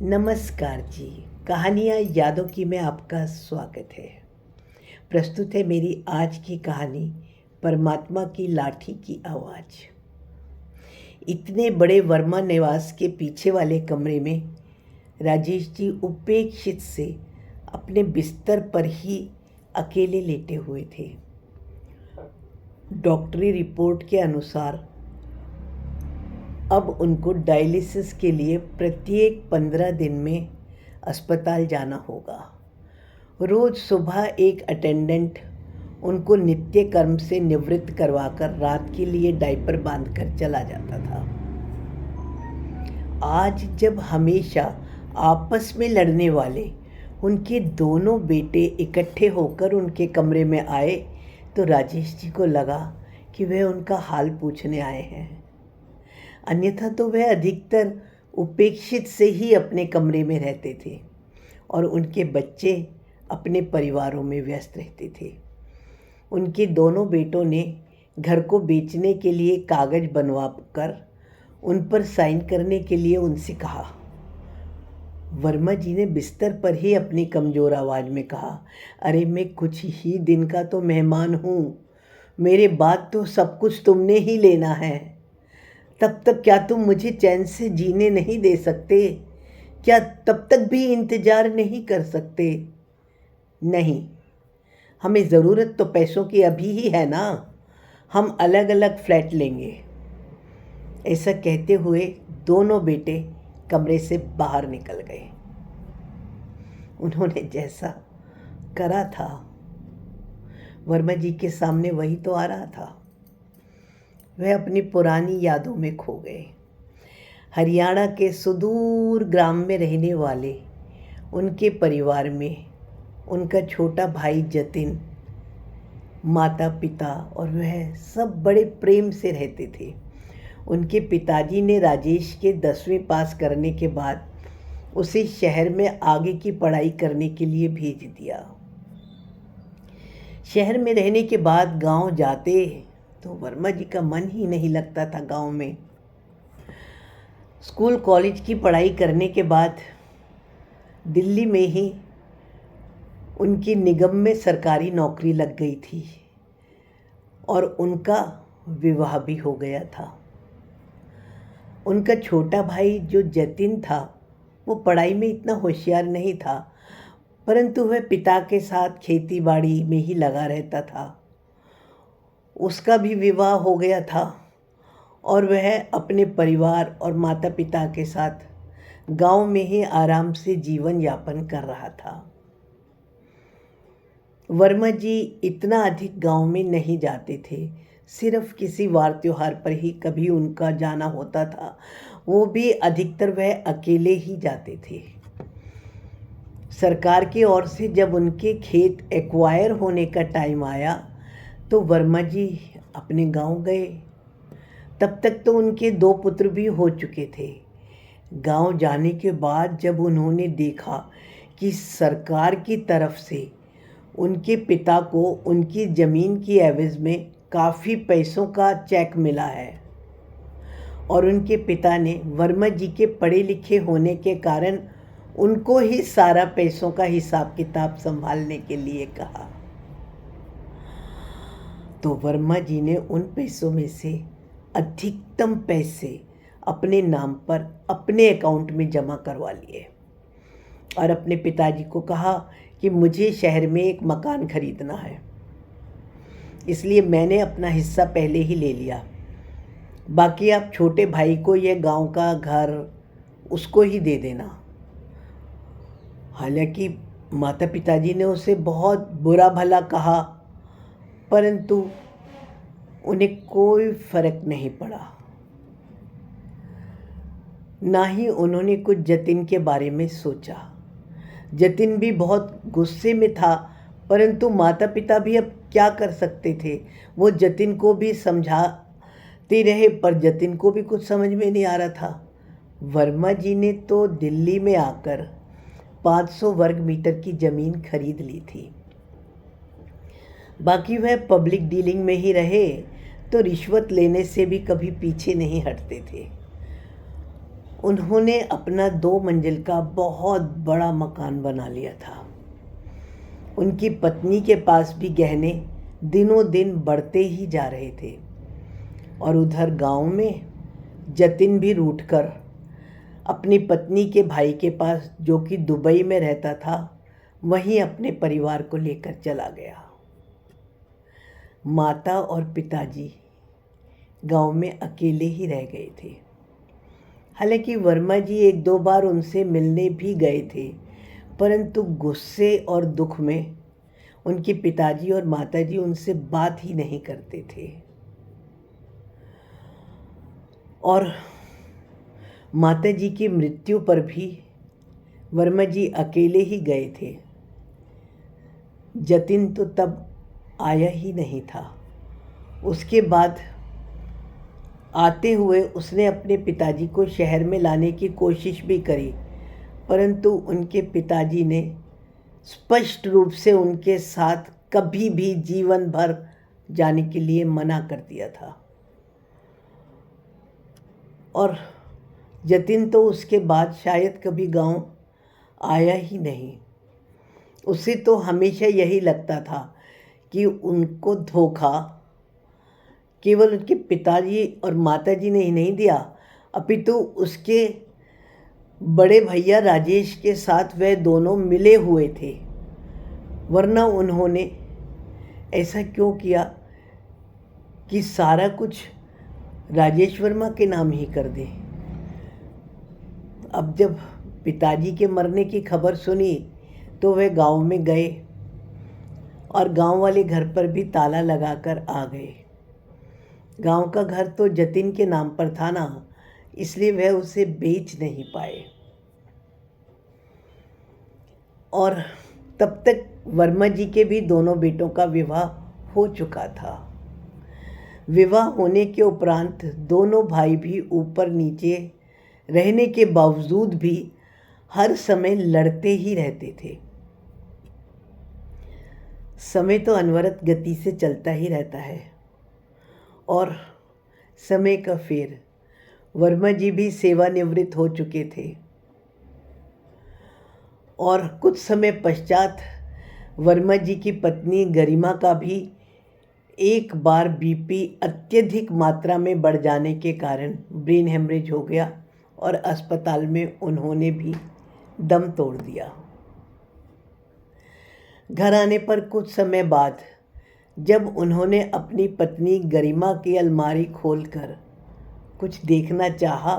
नमस्कार जी। कहानियाँ यादों की में आपका स्वागत है। प्रस्तुत है मेरी आज की कहानी, परमात्मा की लाठी की आवाज़। इतने बड़े वर्मा निवास के पीछे वाले कमरे में राजेश जी उपेक्षित से अपने बिस्तर पर ही अकेले लेटे हुए थे। डॉक्टरी रिपोर्ट के अनुसार अब उनको डायलिसिस के लिए प्रत्येक 15 दिन में अस्पताल जाना होगा। रोज़ सुबह एक अटेंडेंट उनको नित्य कर्म से निवृत्त करवाकर रात के लिए डायपर बांधकर चला जाता था। आज जब हमेशा आपस में लड़ने वाले उनके दोनों बेटे इकट्ठे होकर उनके कमरे में आए तो राजेश जी को लगा कि वह उनका हाल पूछने आए हैं। अन्यथा तो वह अधिकतर उपेक्षित से ही अपने कमरे में रहते थे और उनके बच्चे अपने परिवारों में व्यस्त रहते थे। उनके दोनों बेटों ने घर को बेचने के लिए कागज़ बनवा कर उन पर साइन करने के लिए उनसे कहा। वर्मा जी ने बिस्तर पर ही अपनी कमज़ोर आवाज़ में कहा, अरे मैं कुछ ही दिन का तो मेहमान हूँ, मेरे बाद तो सब कुछ तुमने ही लेना है। तब तक क्या तुम मुझे चैन से जीने नहीं दे सकते? क्या तब तक भी इंतज़ार नहीं कर सकते? नहीं, हमें ज़रूरत तो पैसों की अभी ही है ना, हम अलग अलग फ्लैट लेंगे। ऐसा कहते हुए दोनों बेटे कमरे से बाहर निकल गए। उन्होंने जैसा करा था वर्मा जी के सामने वही तो आ रहा था। वह अपनी पुरानी यादों में खो गए। हरियाणा के सुदूर ग्राम में रहने वाले उनके परिवार में उनका छोटा भाई जतिन, माता पिता और वह सब बड़े प्रेम से रहते थे। उनके पिताजी ने राजेश के 10वीं पास करने के बाद उसे शहर में आगे की पढ़ाई करने के लिए भेज दिया। शहर में रहने के बाद गांव जाते तो वर्मा जी का मन ही नहीं लगता था गांव में। स्कूल कॉलेज की पढ़ाई करने के बाद दिल्ली में ही उनकी निगम में सरकारी नौकरी लग गई थी और उनका विवाह भी हो गया था। उनका छोटा भाई जो जतिन था वो पढ़ाई में इतना होशियार नहीं था, परंतु वह पिता के साथ खेती बाड़ी में ही लगा रहता था। उसका भी विवाह हो गया था और वह अपने परिवार और माता पिता के साथ गांव में ही आराम से जीवन यापन कर रहा था। वर्मा जी इतना अधिक गांव में नहीं जाते थे, सिर्फ किसी वार त्योहार पर ही कभी उनका जाना होता था, वो भी अधिकतर वह अकेले ही जाते थे। सरकार की ओर से जब उनके खेत एक्वायर होने का टाइम आया तो वर्मा जी अपने गांव गए। तब तक तो उनके 2 पुत्र भी हो चुके थे। गांव जाने के बाद जब उन्होंने देखा कि सरकार की तरफ से उनके पिता को उनकी ज़मीन की एवज़ में काफ़ी पैसों का चेक मिला है और उनके पिता ने वर्मा जी के पढ़े लिखे होने के कारण उनको ही सारा पैसों का हिसाब किताब संभालने के लिए कहा, तो वर्मा जी ने उन पैसों में से अधिकतम पैसे अपने नाम पर अपने अकाउंट में जमा करवा लिए और अपने पिताजी को कहा कि मुझे शहर में एक मकान खरीदना है, इसलिए मैंने अपना हिस्सा पहले ही ले लिया, बाकी आप छोटे भाई को यह गांव का घर उसको ही दे देना। हालांकि माता पिताजी ने उसे बहुत बुरा भला कहा, परंतु उन्हें कोई फर्क नहीं पड़ा। ना ही उन्होंने कुछ जतिन के बारे में सोचा। जतिन भी बहुत गुस्से में था, परंतु माता पिता भी अब क्या कर सकते थे। वो जतिन को भी समझाते रहे पर जतिन को भी कुछ समझ में नहीं आ रहा था। वर्मा जी ने तो दिल्ली में आकर 500 वर्ग मीटर की ज़मीन खरीद ली थी। बाकी वह पब्लिक डीलिंग में ही रहे तो रिश्वत लेने से भी कभी पीछे नहीं हटते थे। उन्होंने अपना 2 मंजिल का बहुत बड़ा मकान बना लिया था। उनकी पत्नी के पास भी गहने दिनों दिन बढ़ते ही जा रहे थे और उधर गांव में जतिन भी रूठकर अपनी पत्नी के भाई के पास, जो कि दुबई में रहता था, वहीं अपने परिवार को लेकर चला गया। माता और पिताजी गांव में अकेले ही रह गए थे। हालांकि वर्मा जी 1-2 बार उनसे मिलने भी गए थे, परंतु गुस्से और दुख में उनके पिताजी और माताजी उनसे बात ही नहीं करते थे। और माताजी की मृत्यु पर भी वर्मा जी अकेले ही गए थे। जतिन तो तब आया ही नहीं था। उसके बाद आते हुए उसने अपने पिताजी को शहर में लाने की कोशिश भी करी, परंतु उनके पिताजी ने स्पष्ट रूप से उनके साथ कभी भी जीवन भर जाने के लिए मना कर दिया था। और जतिन तो उसके बाद शायद कभी गांव आया ही नहीं। उसे तो हमेशा यही लगता था कि उनको धोखा केवल उनके पिताजी और माताजी ने ही नहीं दिया, अपितु उसके बड़े भैया राजेश के साथ वह दोनों मिले हुए थे। वरना उन्होंने ऐसा क्यों किया कि सारा कुछ राजेश वर्मा के नाम ही कर दे। अब जब पिताजी के मरने की खबर सुनी तो वह गांव में गए और गांव वाले घर पर भी ताला लगाकर आ गए। गांव का घर तो जतिन के नाम पर था ना, इसलिए वह उसे बेच नहीं पाए। और तब तक वर्मा जी के भी दोनों बेटों का विवाह हो चुका था। विवाह होने के उपरांत दोनों भाई भी ऊपर नीचे रहने के बावजूद भी हर समय लड़ते ही रहते थे। समय तो अनवरत गति से चलता ही रहता है और समय का फेर वर्मा जी भी सेवानिवृत्त हो चुके थे और कुछ समय पश्चात वर्मा जी की पत्नी गरिमा का भी एक बार बीपी अत्यधिक मात्रा में बढ़ जाने के कारण ब्रेन हेमरेज हो गया और अस्पताल में उन्होंने भी दम तोड़ दिया। घर आने पर कुछ समय बाद जब उन्होंने अपनी पत्नी गरिमा की अलमारी खोलकर कुछ देखना चाहा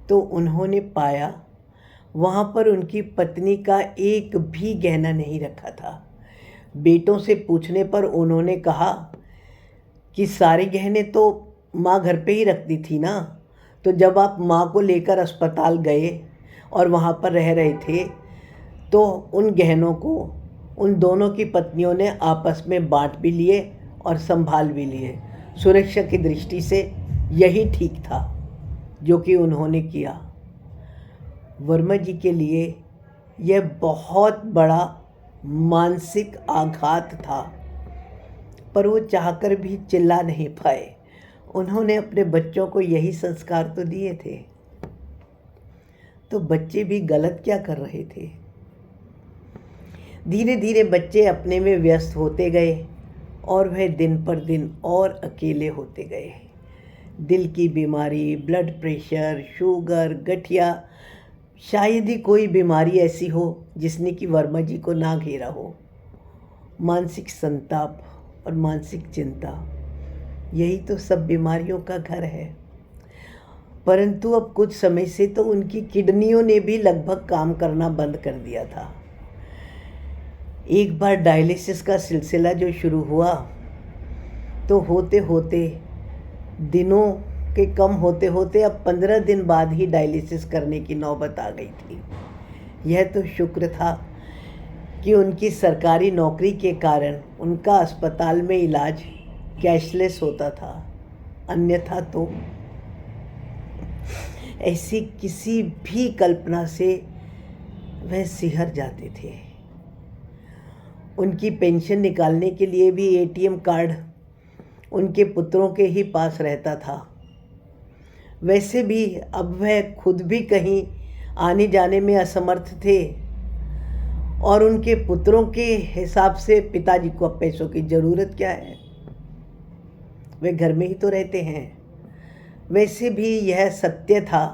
तो उन्होंने पाया वहाँ पर उनकी पत्नी का एक भी गहना नहीं रखा था। बेटों से पूछने पर उन्होंने कहा कि सारे गहने तो माँ घर पे ही रखती थी ना, तो जब आप माँ को लेकर अस्पताल गए और वहाँ पर रह रहे थे तो उन गहनों को उन दोनों की पत्नियों ने आपस में बांट भी लिए और संभाल भी लिए। सुरक्षा की दृष्टि से यही ठीक था जो कि उन्होंने किया। वर्मा जी के लिए यह बहुत बड़ा मानसिक आघात था, पर वो चाहकर भी चिल्ला नहीं पाए। उन्होंने अपने बच्चों को यही संस्कार तो दिए थे, तो बच्चे भी गलत क्या कर रहे थे। धीरे धीरे बच्चे अपने में व्यस्त होते गए और वह दिन पर दिन और अकेले होते गए। दिल की बीमारी, ब्लड प्रेशर, शुगर, गठिया, शायद ही कोई बीमारी ऐसी हो जिसने कि वर्मा जी को ना घेरा हो। मानसिक संताप और मानसिक चिंता, यही तो सब बीमारियों का घर है। परंतु अब कुछ समय से तो उनकी किडनियों ने भी लगभग काम करना बंद कर दिया था। एक बार डायलिसिस का सिलसिला जो शुरू हुआ तो होते होते दिनों के कम होते होते अब 15 दिन बाद ही डायलिसिस करने की नौबत आ गई थी। यह तो शुक्र था कि उनकी सरकारी नौकरी के कारण उनका अस्पताल में इलाज कैशलेस होता था, अन्यथा तो ऐसी किसी भी कल्पना से वह सिहर जाते थे। उनकी पेंशन निकालने के लिए भी एटीएम कार्ड उनके पुत्रों के ही पास रहता था। वैसे भी अब वह खुद भी कहीं आने जाने में असमर्थ थे और उनके पुत्रों के हिसाब से पिताजी को अब पैसों की ज़रूरत क्या है, वे घर में ही तो रहते हैं। वैसे भी यह सत्य था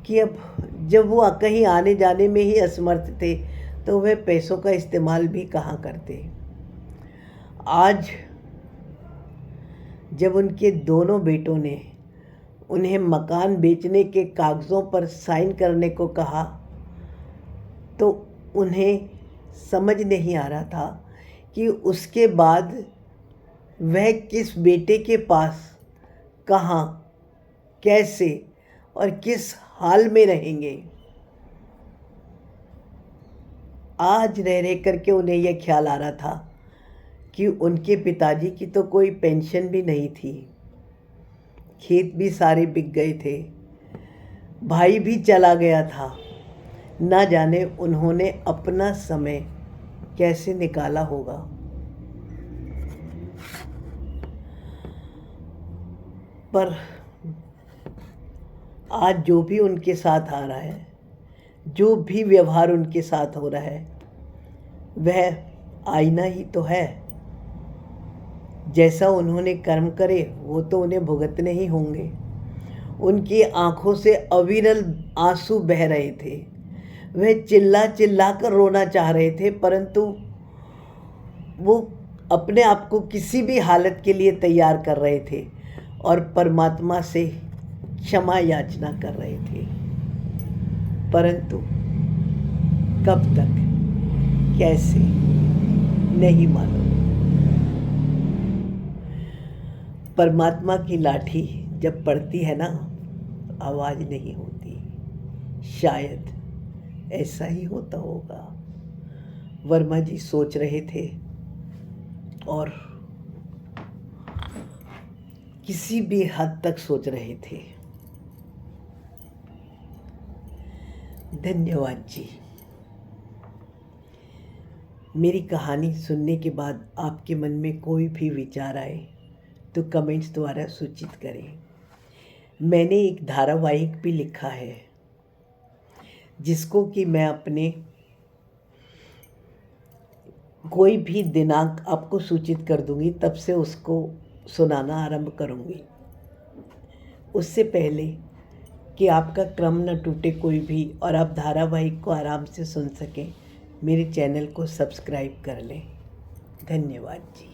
कि अब जब वो कहीं आने जाने में ही असमर्थ थे तो वह पैसों का इस्तेमाल भी कहाँ करते। आज जब उनके दोनों बेटों ने उन्हें मकान बेचने के कागज़ों पर साइन करने को कहा तो उन्हें समझ नहीं आ रहा था कि उसके बाद वह किस बेटे के पास कहाँ, कैसे और किस हाल में रहेंगे। आज रह रह करके उन्हें यह ख्याल आ रहा था कि उनके पिताजी की तो कोई पेंशन भी नहीं थी, खेत भी सारे बिक गए थे, भाई भी चला गया था, ना जाने उन्होंने अपना समय कैसे निकाला होगा। पर आज जो भी उनके साथ आ रहा है, जो भी व्यवहार उनके साथ हो रहा है, वह आईना ही तो है। जैसा उन्होंने कर्म करे वो तो उन्हें भुगतने ही होंगे। उनकी आंखों से अविरल आंसू बह रहे थे, वह चिल्ला चिल्ला कर रोना चाह रहे थे, परंतु वो अपने आप को किसी भी हालत के लिए तैयार कर रहे थे और परमात्मा से क्षमा याचना कर रहे थे। परंतु कब तक, कैसे, नहीं मालूम। परमात्मा की लाठी जब पड़ती है ना, आवाज़ नहीं होती। शायद ऐसा ही होता होगा। वर्मा जी सोच रहे थे और किसी भी हद तक सोच रहे थे। धन्यवाद जी। मेरी कहानी सुनने के बाद आपके मन में कोई भी विचार आए तो कमेंट्स द्वारा सूचित करें। मैंने एक धारावाहिक भी लिखा है जिसको कि मैं अपने कोई भी दिनांक आपको सूचित कर दूंगी, तब से उसको सुनाना आरंभ करूंगी। उससे पहले कि आपका क्रम न टूटे कोई भी और आप धारावाहिक को आराम से सुन सकें, मेरे चैनल को सब्सक्राइब कर लें। धन्यवाद जी।